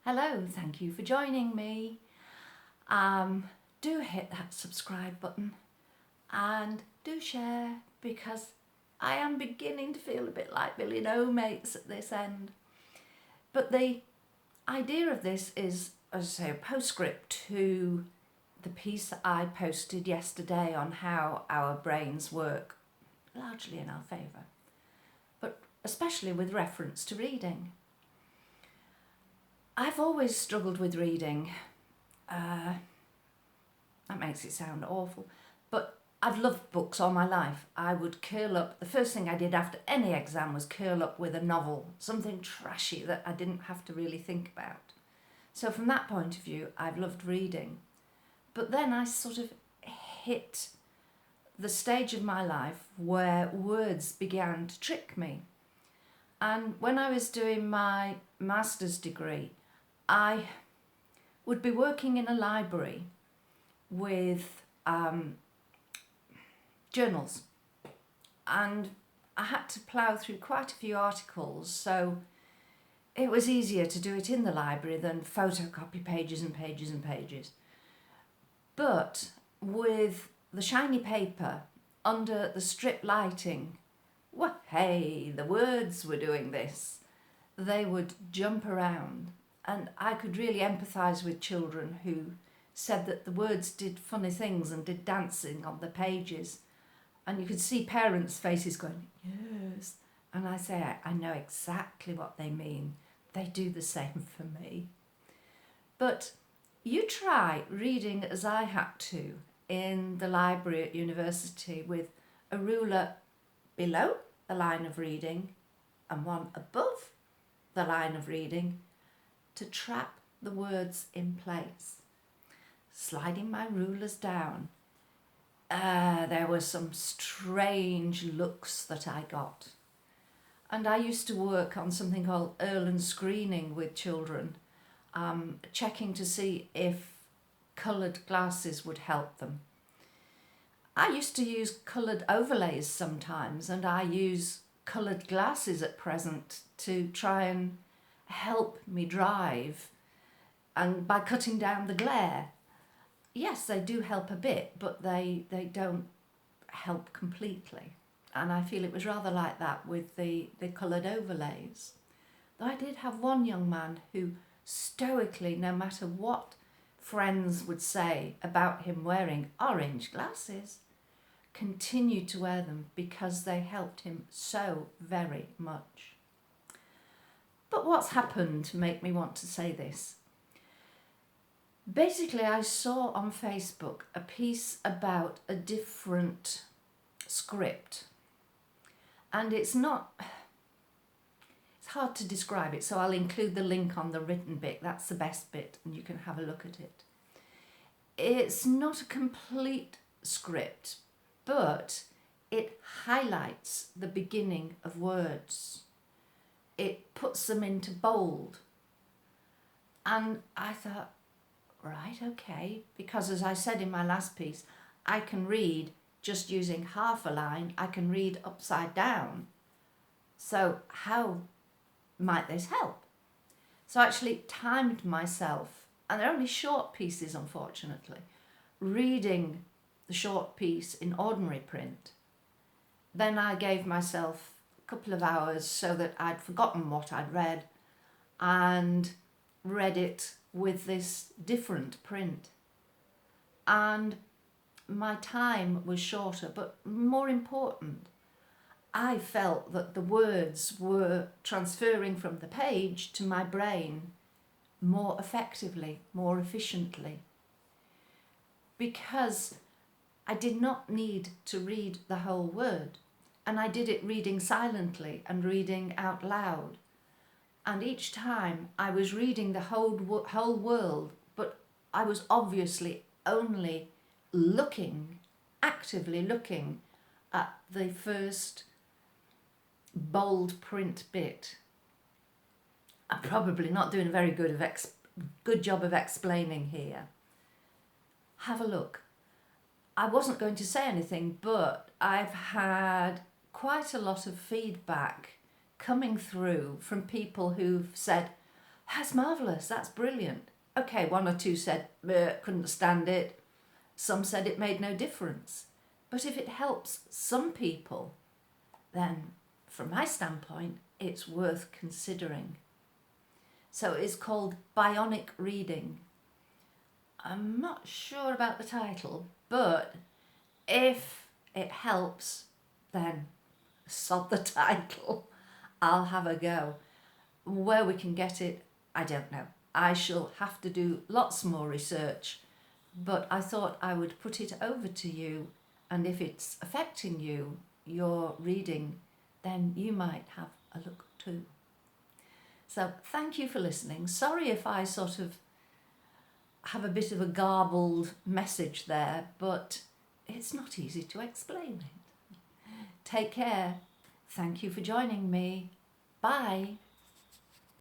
Hello, thank you for joining me. Do hit that subscribe button and do share because I am beginning to feel a bit like Billy No Mates at this end. But the idea of this is, as I say, a postscript to the piece that I posted yesterday on how our brains work largely in our favour, but especially with reference to reading. I've always struggled with reading. That makes it sound awful, but I've loved books all my life. I would curl up, the first thing I did after any exam was curl up with a novel, something trashy that I didn't have to really think about. So from that point of view, I've loved reading. But then I sort of hit the stage of my life where words began to trick me. And when I was doing my master's degree, I would be working in a library with journals, and I had to plough through quite a few articles, so it was easier to do it in the library than photocopy pages and pages and pages. But with the shiny paper under the strip lighting, well, hey, the words were doing this. They would jump around, and I could really empathise with children who said that the words did funny things and did dancing on the pages. And you could see parents' faces going, yes. And I say, I know exactly what they mean. They do the same for me. But you try reading as I had to in the library at university with a ruler below the line of reading and one above the line of reading to trap the words in place. Sliding my rulers down, there were some strange looks that I got. And I used to work on something called Erlen screening with children, checking to see if coloured glasses would help them. I used to use coloured overlays sometimes, and I use coloured glasses at present to try and help me drive, and by cutting down the glare. Yes, they do help a bit, but they don't help completely. And I feel it was rather like that with the coloured overlays. Though I did have one young man who stoically, no matter what friends would say about him wearing orange glasses, continued to wear them because they helped him so very much. But what's happened to make me want to say this? Basically, I saw on Facebook a piece about a different script, and it's hard to describe it, so I'll include the link on the written bit. That's the best bit, and you can have a look at it. It's not a complete script, but it highlights the beginning of words. It puts them into bold. And I thought, right, okay, because as I said in my last piece, I can read just using half a line, I can read upside down. So how might this help? So I actually timed myself, and they're only short pieces unfortunately, reading the short piece in ordinary print. Then I gave myself a couple of hours so that I'd forgotten what I'd read and read it with this different print. And my time was shorter, but more important, I felt that the words were transferring from the page to my brain more effectively, more efficiently, because I did not need to read the whole word, and I did it reading silently and reading out loud. And each time I was reading the whole world, but I was obviously only actively looking at the first bold print bit. I'm probably not doing a very good job of explaining here. Have a look. I wasn't going to say anything, but I've had quite a lot of feedback coming through from people who've said, That's marvellous, that's brilliant. Okay, one or two said, couldn't stand it. Some said it made no difference. But if it helps some people, then from my standpoint, it's worth considering. So it's called Bionic Reading. I'm not sure about the title, but if it helps, then sod the title. I'll have a go. Where we can get it, I don't know. I shall have to do lots more research, but I thought I would put it over to you, and if it's affecting you, your reading, then you might have a look too. So thank you for listening. Sorry if I sort of have a bit of a garbled message there, but it's not easy to explain it. Take care. Thank you for joining me. Bye.